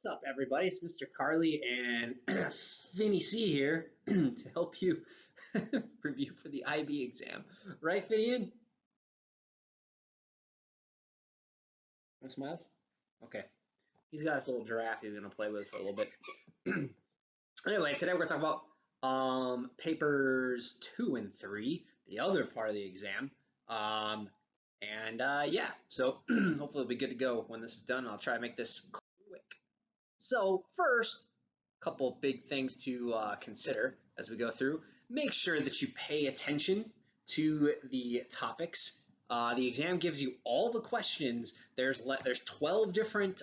What's up, everybody? It's Mr. Carly and Finny C here to help you review for the IB exam. Right, Finian? No smiles? Okay. He's got this little giraffe he's going to play with for a little bit. Anyway, today we're going to talk about papers 2 and 3, the other part of the exam. Yeah, so hopefully it'll be good to go when this is done. I'll try to make this quick. So first, a couple of big things to consider as we go through. Make sure that you pay attention to the topics. The exam gives you all the questions. There's 12 different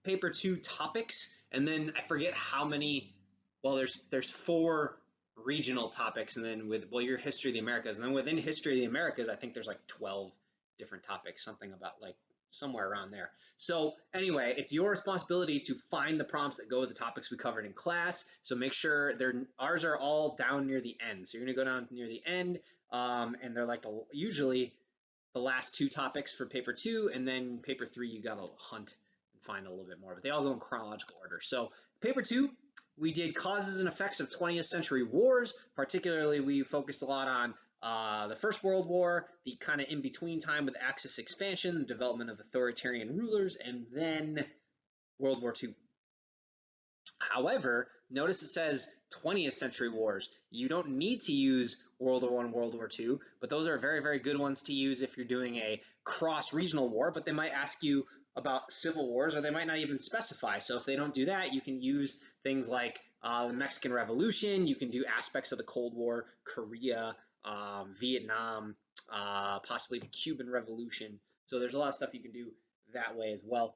paper 2 topics, and then I forget how many. Well, there's 4 regional topics, and then your history of the Americas, and then within history of the Americas, I think there's like 12 different topics, something about like somewhere around there. So anyway, it's your responsibility to find the prompts that go with the topics we covered in class. So make sure ours are all down near the end. So you're gonna go down near the end, and they're like usually the last 2 topics for paper 2, and then paper 3 you gotta hunt and find a little bit more, but they all go in chronological order. So paper 2, we did causes and effects of 20th century wars. Particularly, we focused a lot on the First World War, the kind of in-between time with Axis expansion, the development of authoritarian rulers, and then World War II. However, notice it says 20th century wars. You don't need to use World War I, World War II, but those are very, very good ones to use if you're doing a cross-regional war, but they might ask you about civil wars, or they might not even specify. So if they don't do that, you can use things like the Mexican Revolution, you can do aspects of the Cold War, Korea, Vietnam, possibly the Cuban Revolution. So there's a lot of stuff you can do that way as well.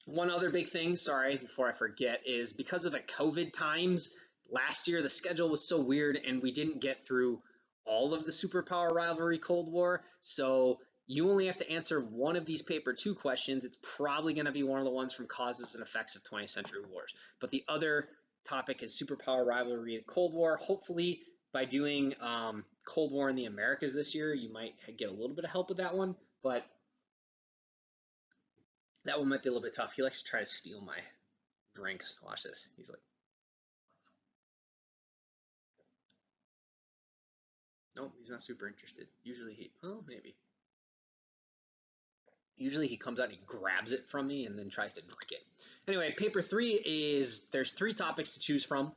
One other big thing, sorry, before I forget, is because of the COVID times, last year the schedule was so weird and we didn't get through all of the superpower rivalry Cold War. So you only have to answer one of these paper 2 questions. It's probably going to be one of the ones from causes and effects of 20th century wars. But the other topic is superpower rivalry Cold War. Hopefully by doing Cold War in the Americas this year, you might get a little bit of help with that one, but that one might be a little bit tough. He likes to try to steal my drinks. Watch this. He's like, nope, he's not super interested. Usually maybe. Usually he comes out and he grabs it from me and then tries to drink it. Anyway, paper 3 is, there's 3 topics to choose from.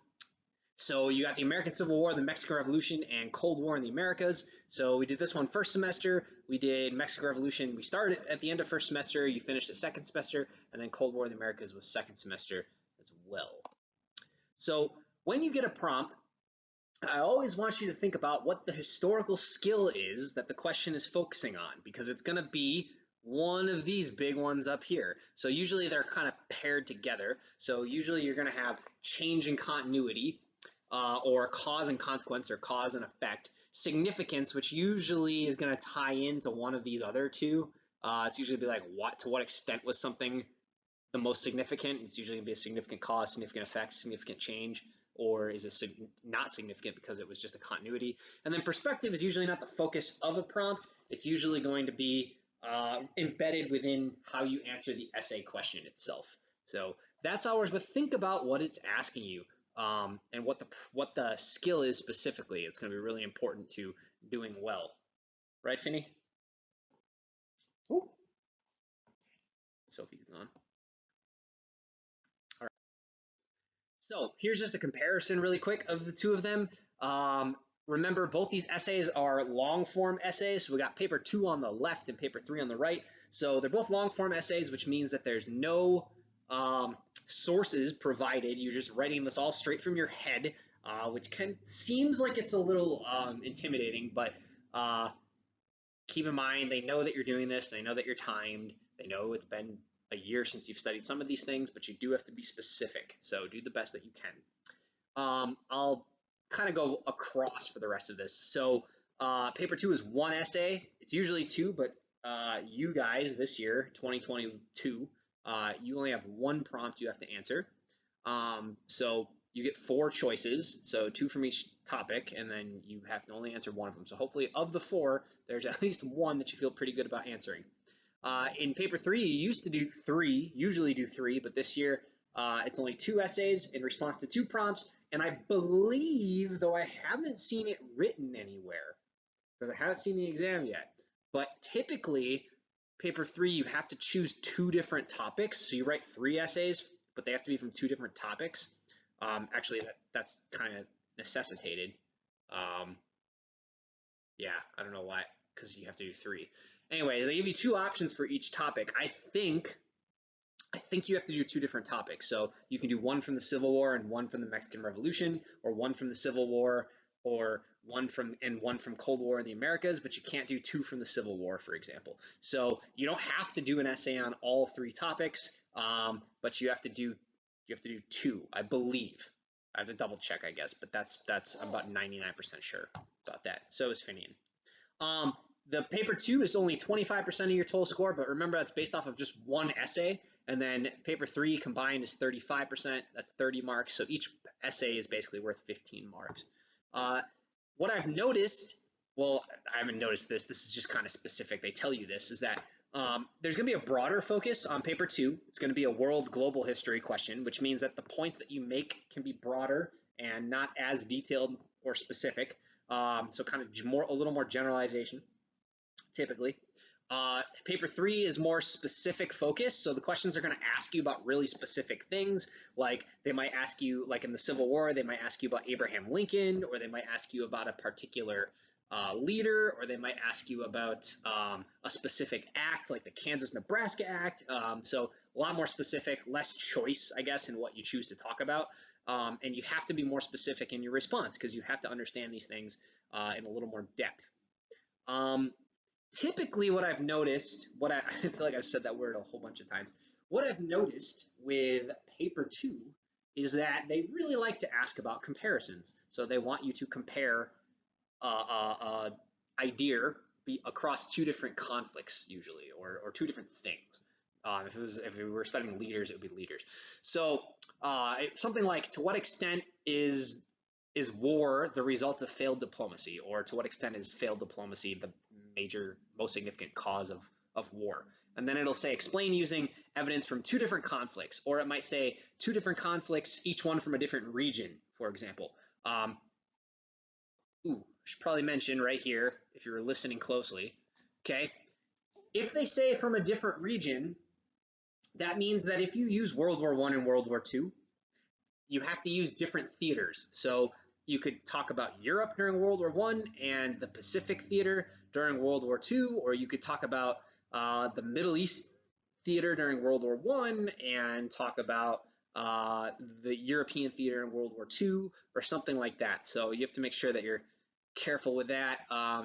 So you got the American Civil War, the Mexican Revolution, and Cold War in the Americas. So we did this one first semester. We did Mexican Revolution. We started at the end of first semester. You finished the second semester. And then Cold War in the Americas was second semester as well. So when you get a prompt, I always want you to think about what the historical skill is that the question is focusing on, because it's going to be one of these big ones up here. So usually they're kind of paired together. So usually you're going to have change in continuity, or cause and consequence, or cause and effect. Significance, which usually is going to tie into one of these other 2. It's usually be like, to what extent was something the most significant? It's usually going to be a significant cause, significant effect, significant change, or is it not significant because it was just a continuity? And then perspective is usually not the focus of a prompt. It's usually going to be embedded within how you answer the essay question itself. So that's ours, but think about what it's asking you. And what the skill is specifically. It's going to be really important to doing well. Right, Finny? Ooh. Sophie's gone. All right. So here's just a comparison really quick of the 2 of them. Remember, both these essays are long form essays. So we got paper 2 on the left and paper 3 on the right. So they're both long form essays, which means that there's no sources provided. You're just writing this all straight from your head, which seems like it's a little intimidating, but keep in mind, they know that you're doing this, they know that you're timed, they know it's been a year since you've studied some of these things, but you do have to be specific, so do the best that you can. I'll kind of go across for the rest of this. So paper 2 is 1 essay. It's usually 2, but you guys this year, 2022, you only have 1 prompt you have to answer. So you get 4 choices, so 2 from each topic, and then you have to only answer 1 of them. So hopefully of the 4, there's at least 1 that you feel pretty good about answering. In paper 3, you used to do 3, usually do 3, but this year it's only 2 essays in response to 2 prompts. And I believe, though I haven't seen it written anywhere, because I haven't seen the exam yet, but typically paper 3, you have to choose 2 different topics. So you write 3 essays, but they have to be from 2 different topics. Actually, that's kind of necessitated. Yeah, I don't know why, because you have to do 3. Anyway, they give you 2 options for each topic. I think you have to do 2 different topics. So you can do 1 from the Civil War and 1 from the Mexican Revolution, or 1 from the Civil War, or 1 from Cold War in the Americas, but you can't do 2 from the Civil War, for example. So you don't have to do an essay on all 3 topics, but you have to do 2, I believe. I have to double check, I guess, but that's I'm about 99% sure about that. So is Finian. The paper 2 is only 25% of your total score, but remember that's based off of just 1 essay, and then paper 3 combined is 35%. That's 30 marks. So each essay is basically worth 15 marks. What I've noticed, well, I haven't noticed this. This is just kind of specific. They tell you this, is that there's going to be a broader focus on paper 2. It's going to be a world global history question, which means that the points that you make can be broader and not as detailed or specific. So kind of a little more generalization, typically. Paper 3 is more specific focus, so the questions are going to ask you about really specific things, like they might ask you, like in the Civil War, they might ask you about Abraham Lincoln, or they might ask you about a particular leader, or they might ask you about a specific act, like the Kansas-Nebraska Act. So a lot more specific, less choice, I guess, in what you choose to talk about. And you have to be more specific in your response because you have to understand these things in a little more depth. Typically what I've noticed, I feel like I've said that word a whole bunch of times, what I've noticed with paper 2 is that they really like to ask about comparisons. So they want you to compare idea across 2 different conflicts usually, or 2 different things. If we were studying leaders, it would be leaders. So something like, to what extent is war the result of failed diplomacy, or to what extent is failed diplomacy the most significant cause of war? And then it'll say, explain using evidence from 2 different conflicts, or it might say 2 different conflicts, each one from a different region, for example. I should probably mention right here, if you're listening closely, okay, if they say from a different region, that means that if you use World War I and World War II, you have to use different theaters. So you could talk about Europe during World War I and the Pacific theater during World War II, or you could talk about the Middle East theater during World War I and talk about the European theater in World War II, or something like that. So you have to make sure that you're careful with that.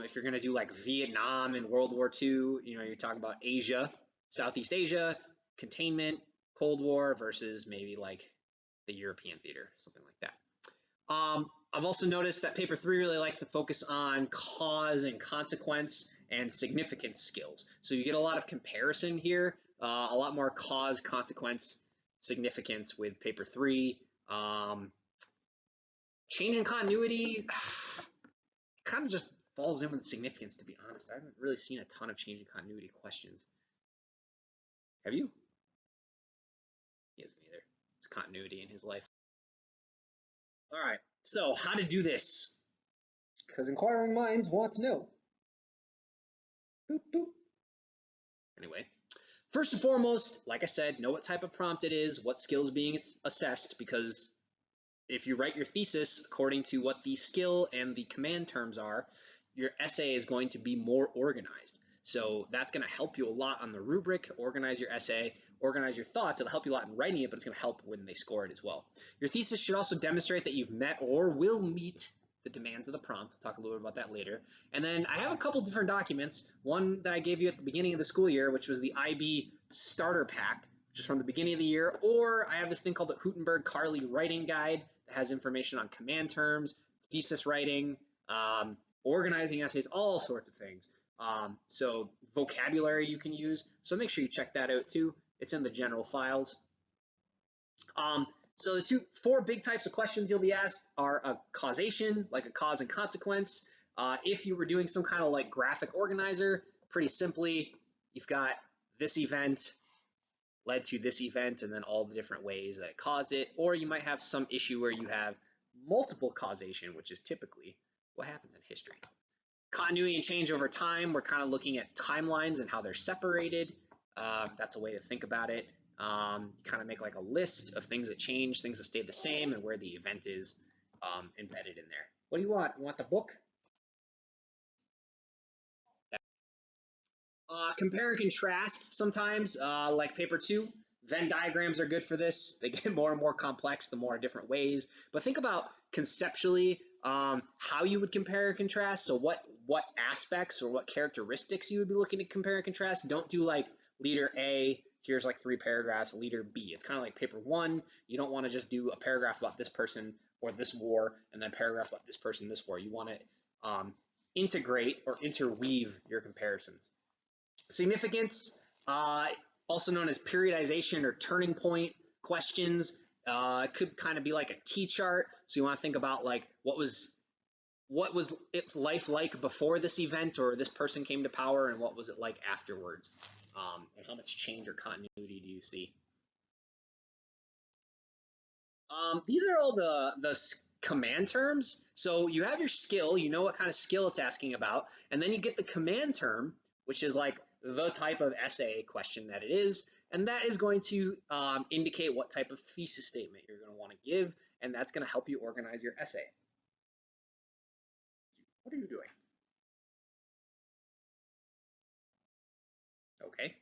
If you're going to do like Vietnam in World War II, you're talking about Asia, Southeast Asia, containment, Cold War versus maybe like the European theater, something like that. I've also noticed that paper 3 really likes to focus on cause and consequence and significance skills. So you get a lot of comparison here, a lot more cause, consequence, significance with paper 3. Change in continuity kind of just falls in with significance, to be honest. I haven't really seen a ton of change in continuity questions. Have you? He hasn't either. It's continuity in his life. All right, so how to do this? Because inquiring minds want to know. Boop, boop. Anyway, first and foremost, like I said, know what type of prompt it is, what skills being assessed, because if you write your thesis according to what the skill and the command terms are, your essay is going to be more organized. So that's going to help you a lot on the rubric, organize your essay, organize your thoughts. It'll help you a lot in writing it, but it's going to help when they score it as well. Your thesis should also demonstrate that you've met or will meet the demands of the prompt. I'll talk a little bit about that later. And then I have a couple different documents. One that I gave you at the beginning of the school year, which was the IB Starter Pack, which is from the beginning of the year, or I have this thing called the Hutenberg-Carly Writing Guide that has information on command terms, thesis writing, organizing essays, all sorts of things. So vocabulary you can use. So make sure you check that out too. It's in the general files. So the 4 big types of questions you'll be asked are a causation, like a cause and consequence. If you were doing some kind of like graphic organizer, pretty simply, you've got this event led to this event and then all the different ways that it caused it, or you might have some issue where you have multiple causation, which is typically what happens in history. Continuity and change over time, we're kind of looking at timelines and how they're separated. That's a way to think about it. You kind of make like a list of things that change, things that stay the same, and where the event is embedded in there. What do you want? You want the book? Compare and contrast sometimes, like paper 2. Venn diagrams are good for this. They get more and more complex the more different ways. But think about conceptually how you would compare and contrast. So what aspects or what characteristics you would be looking to compare and contrast. Don't do like leader A, here's like 3 paragraphs, leader B. It's kind of like paper 1. You don't want to just do a paragraph about this person or this war and then a paragraph about this person, this war. You want to integrate or interweave your comparisons. Significance, also known as periodization or turning point questions. It could kind of be like a T-chart. So you want to think about like what was life like before this event or this person came to power, and what was it like afterwards, and how much change or continuity do you see? These are all the command terms. So you have your skill, you know what kind of skill it's asking about, and then you get the command term, which is like the type of essay question that it is, and that is going to indicate what type of thesis statement you're going to want to give, and that's going to help you organize your essay. What are you doing? Okay.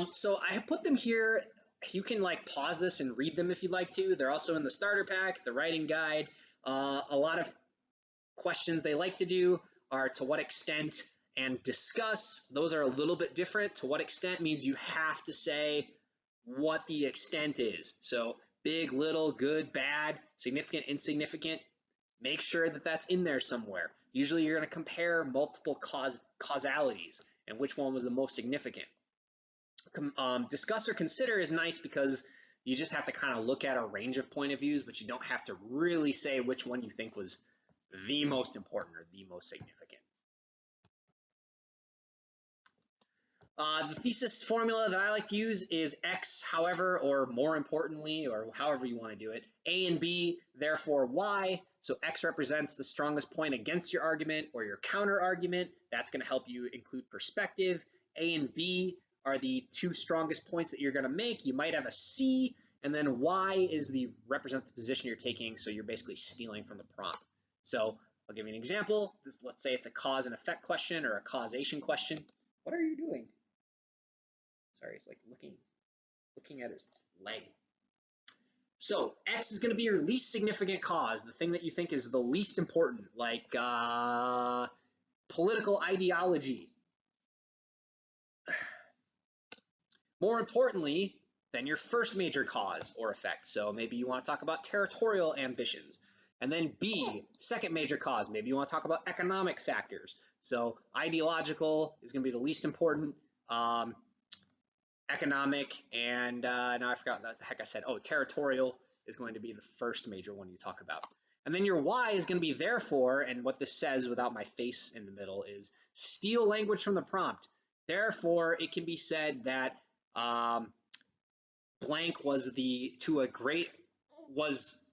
So I have put them here. You can like pause this and read them if you'd like to. They're also in the starter pack, the writing guide. A lot of questions they like to do are to what extent and discuss. Those are a little bit different. To what extent means you have to say what the extent is. So big, little, good, bad, significant, insignificant. Make sure that that's in there somewhere. Usually you're going to compare multiple causalities and which one was the most significant. Discuss or consider is nice because you just have to kind of look at a range of point of views, but you don't have to really say which one you think was the most important or the most significant. The thesis formula that I like to use is X, however, or more importantly, or however you want to do it, A and B, therefore Y. So X represents the strongest point against your argument or your counter argument. That's going to help you include perspective. A and B are the 2 strongest points that you're going to make. You might have a C, and then Y represents the position you're taking, so you're basically stealing from the prompt. So I'll give you an example. Let's say it's a cause and effect question or a causation question. What are you doing? Sorry, it's like looking at his leg. So X is going to be your least significant cause, the thing that you think is the least important, like political ideology. More importantly than your first major cause or effect. So maybe you want to talk about territorial ambitions. And then B, second major cause. Maybe you want to talk about economic factors. So ideological is going to be the least important. Economic, and now I forgot what the heck I said. Oh, territorial is going to be the first major one you talk about. And then your Y is going to be therefore, and what this says without my face in the middle is steal language from the prompt. Therefore, it can be said that blank was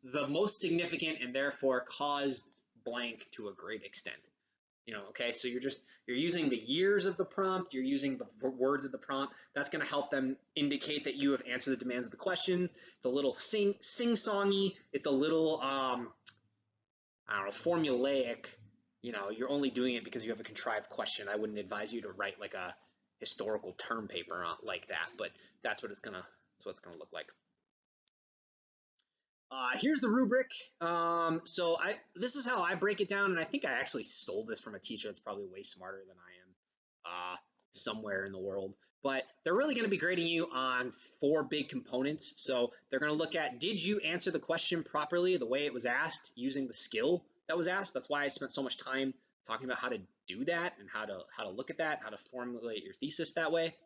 the most significant and therefore caused blank to a great extent. Okay, so you're using the years of the prompt, you're using the words of the prompt. That's going to help them indicate that you have answered the demands of the question. It's a little sing-songy. It's a little, I don't know, formulaic. You're only doing it because you have a contrived question. I wouldn't advise you to write like a historical term paper like that, but that's what it's gonna look like. Here's the rubric. So this is how I break it down, and I think I actually stole this from a teacher that's probably way smarter than I am somewhere in the world. But they're really going to be grading you on 4 big components. So they're going to look at, did you answer the question properly the way it was asked using the skill that was asked? That's why I spent so much time talking about how to do that and how to look at that, how to formulate your thesis that way.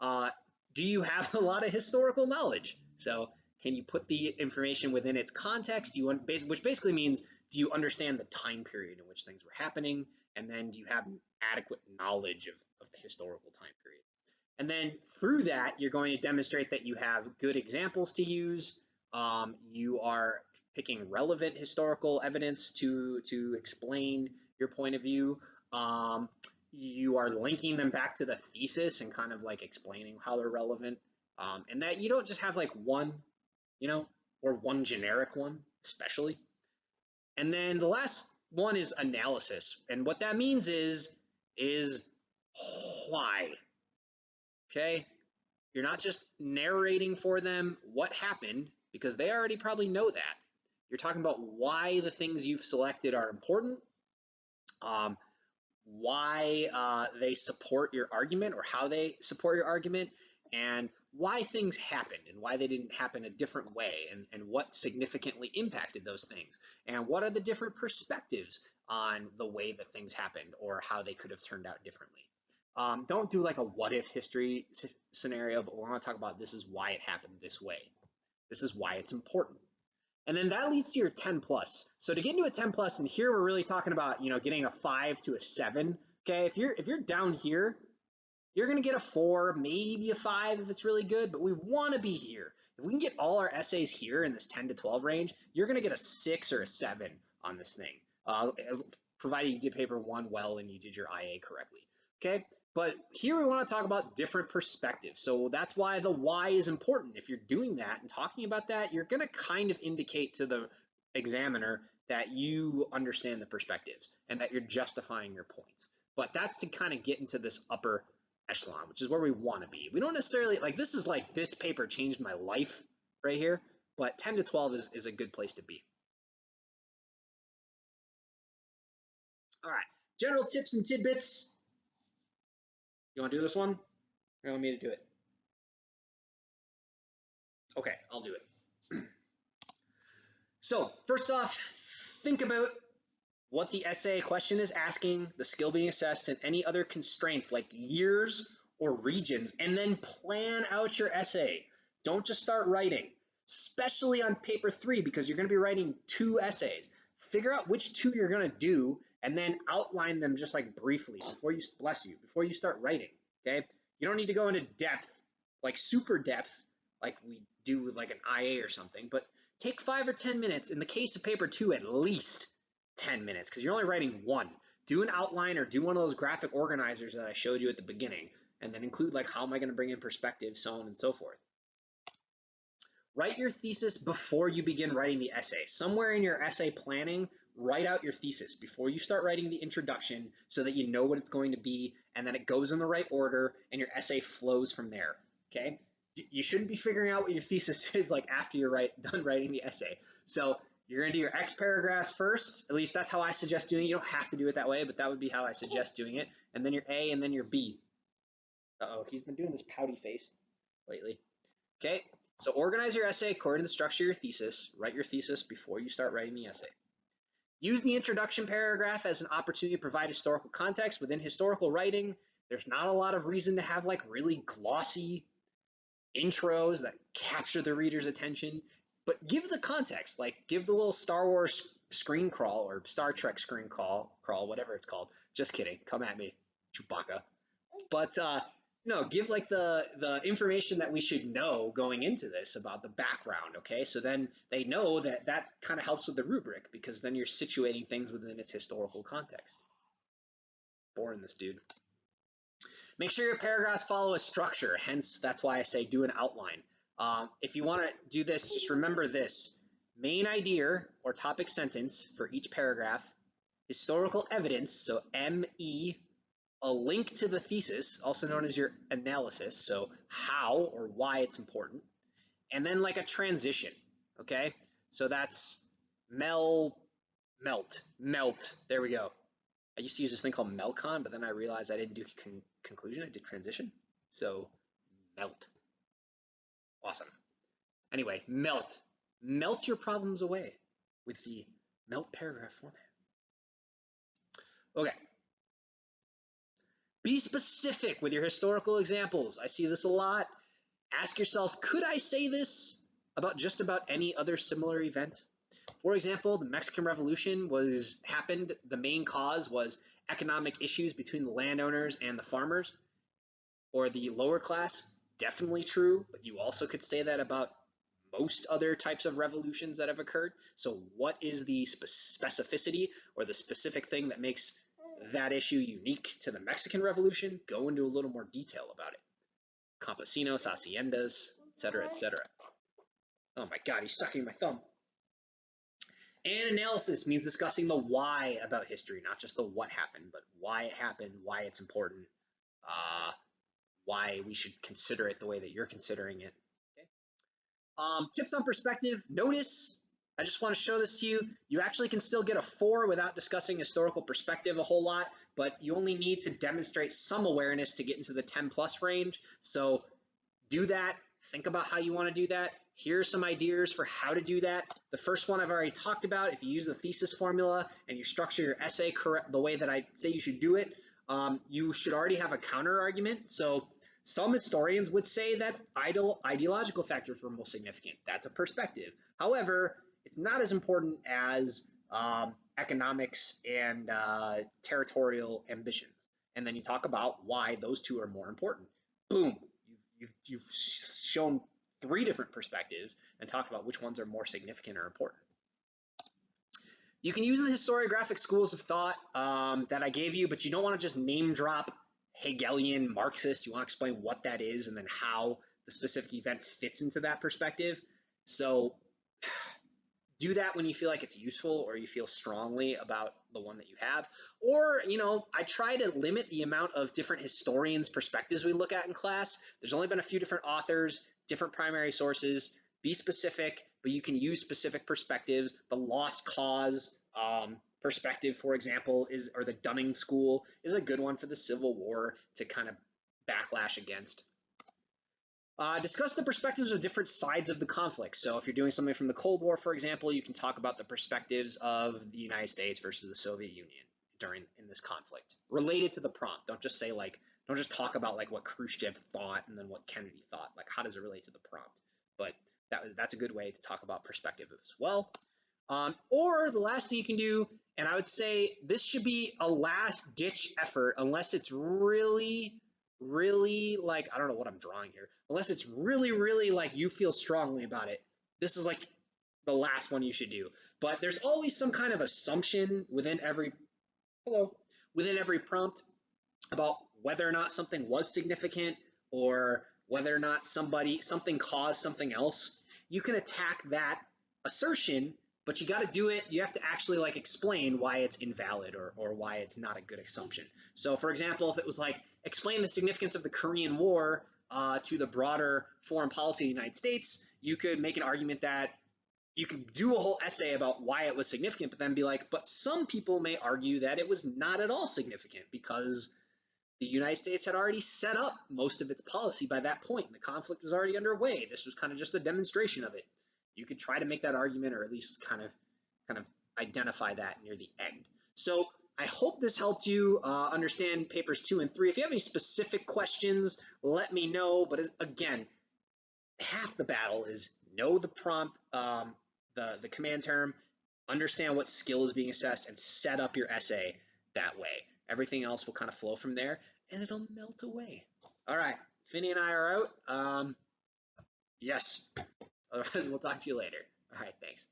Do you have a lot of historical knowledge? So can you put the information within its context? Which basically means, do you understand the time period in which things were happening? And then do you have adequate knowledge of the historical time period? And then through that, you're going to demonstrate that you have good examples to use. You are picking relevant historical evidence to explain your point of view. You are linking them back to the thesis and kind of like explaining how they're relevant. And that you don't just have like one, or one generic one, especially. And then the last one is analysis. And what that means is why. Okay? You're not just narrating for them what happened, because they already probably know that. You're talking about why the things you've selected are important, why they support your argument or how they support your argument, and why things happened and why they didn't happen a different way, and what significantly impacted those things, and what are the different perspectives on the way that things happened or how they could have turned out differently. Don't do like a what if history scenario, but we're going to talk about this is why it happened this way. This is why it's important. And then that leads to your 10 plus. So to get into a 10 plus, and here we're really talking about, getting a 5 to a 7. Okay, if you're down here, you're going to get a 4, maybe a 5 if it's really good, but we want to be here. If we can get all our essays here in this 10 to 12 range, you're going to get a 6 or a 7 on this thing, provided you did paper 1 well and you did your IA correctly. Okay, but here we want to talk about different perspectives. So that's why the why is important. If you're doing that and talking about that, you're going to kind of indicate to the examiner that you understand the perspectives and that you're justifying your points. But that's to kind of get into this upper echelon, which is where we want to be. We don't necessarily, like, this is like, this paper changed my life right here, but 10 to 12 is a good place to be. All right, general tips and tidbits. You want to do this one? Or you want me to do it? Okay, I'll do it. So first off, think about what the essay question is asking, the skill being assessed, and any other constraints like years or regions, and then plan out your essay. Don't just start writing, especially on paper 3, because you're going to be writing 2 essays. Figure out which 2 you're going to do, and then outline them just like briefly before you start writing. Okay, you don't need to go into depth, like super depth, like we do with like an IA or something, but take 5 or 10 minutes. In the case of paper 2, at least 10 minutes, because you're only writing 1. Do an outline or do one of those graphic organizers that I showed you at the beginning, and then include like how am I going to bring in perspective, so on and so forth. Write your thesis before you begin writing the essay. Somewhere in your essay planning, write out your thesis before you start writing the introduction so that you know what it's going to be, and then it goes in the right order and your essay flows from there. Okay? You shouldn't be figuring out what your thesis is like after you're done writing the essay. So you're going to do your X paragraphs first. At least that's how I suggest doing it. You don't have to do it that way, but that would be how I suggest doing it. And then your A, and then your B. Uh-oh, he's been doing this pouty face lately. Okay, so organize your essay according to the structure of your thesis. Write your thesis before you start writing the essay. Use the introduction paragraph as an opportunity to provide historical context. Within historical writing, there's not a lot of reason to have like really glossy intros that capture the reader's attention, but give the context, like give the little Star Wars screen crawl or Star Trek screen crawl, whatever it's called. Just kidding, come at me, Chewbacca. But no, give like the information that we should know going into this about the background, okay? So then they know that kind of helps with the rubric, because then you're situating things within its historical context. Boring, this dude. Make sure your paragraphs follow a structure, hence that's why I say do an outline. If you want to do this, just remember this. Main idea or topic sentence for each paragraph, historical evidence, so ME, a link to the thesis, also known as your analysis, so how or why it's important, and then like a transition, okay? So that's melt, there we go. I used to use this thing called Melcon, but then I realized I didn't do conclusion, I did transition. So melt, awesome. Anyway, melt your problems away with the melt paragraph format. Okay. Be specific with your historical examples. I see this a lot. Ask yourself, could I say this about just about any other similar event? For example, the Mexican Revolution happened. The main cause was economic issues between the landowners and the farmers. or the lower class, definitely true, but you also could say that about most other types of revolutions that have occurred. So what is the specificity or the specific thing that makes that issue unique to the Mexican Revolution? Go into a little more detail about it. Campesinos, haciendas, etc., etc. Oh my God, he's sucking my thumb. And analysis means discussing the why about history, not just the what happened, but why it happened, why it's important, why we should consider it the way that you're considering it. Okay. Tips on perspective. Notice, I just want to show this to you. You actually can still get a 4 without discussing historical perspective a whole lot, but you only need to demonstrate some awareness to get into the 10 plus range. So do that. Think about how you want to do that. Here are some ideas for how to do that. The first one I've already talked about. If you use the thesis formula and you structure your essay correct the way that I say you should do it, you should already have a counter argument. So some historians would say that ideological factors were most significant. That's a perspective. However, it's not as important as economics and territorial ambitions. And then you talk about why those two are more important. Boom. You've shown 3 different perspectives and talked about which ones are more significant or important. You can use the historiographic schools of thought that I gave you, but you don't want to just name drop Hegelian Marxist. You want to explain what that is and then how the specific event fits into that perspective. So do that when you feel like it's useful or you feel strongly about the one that you have. Or, I try to limit the amount of different historians' perspectives we look at in class. There's only been a few different authors, different primary sources. Be specific, but you can use specific perspectives. The lost cause perspective, for example, or the Dunning School is a good one for the Civil War to kind of backlash against. Discuss the perspectives of different sides of the conflict. So if you're doing something from the Cold War, for example, you can talk about the perspectives of the United States versus the Soviet Union in this conflict, related to the prompt. Don't just say don't just talk about what Khrushchev thought and then what Kennedy thought. How does it relate to the prompt? But that's a good way to talk about perspective as well. Or the last thing you can do, and I would say this should be a last ditch effort unless it's really I don't know what I'm drawing here, unless it's really you feel strongly about it. This is the last one you should do. But there's always some kind of assumption within every prompt about whether or not something was significant or whether or not something caused something else. You can attack that assertion, but you got to do it. You have to actually explain why it's invalid or why it's not a good assumption. So for example, if it was explain the significance of the Korean War to the broader foreign policy of the United States, you could make an argument that you could do a whole essay about why it was significant, but then be but some people may argue that it was not at all significant because the United States had already set up most of its policy by that point. The conflict was already underway. This was kind of just a demonstration of it. You could try to make that argument, or at least kind of identify that near the end. So I hope this helped you understand papers 2 and 3. If you have any specific questions, let me know. But again, half the battle is know the prompt, the command term, understand what skill is being assessed, and set up your essay that way. Everything else will kind of flow from there, and it'll melt away. All right, Finney and I are out. Yes. Otherwise, we'll talk to you later. All right, thanks.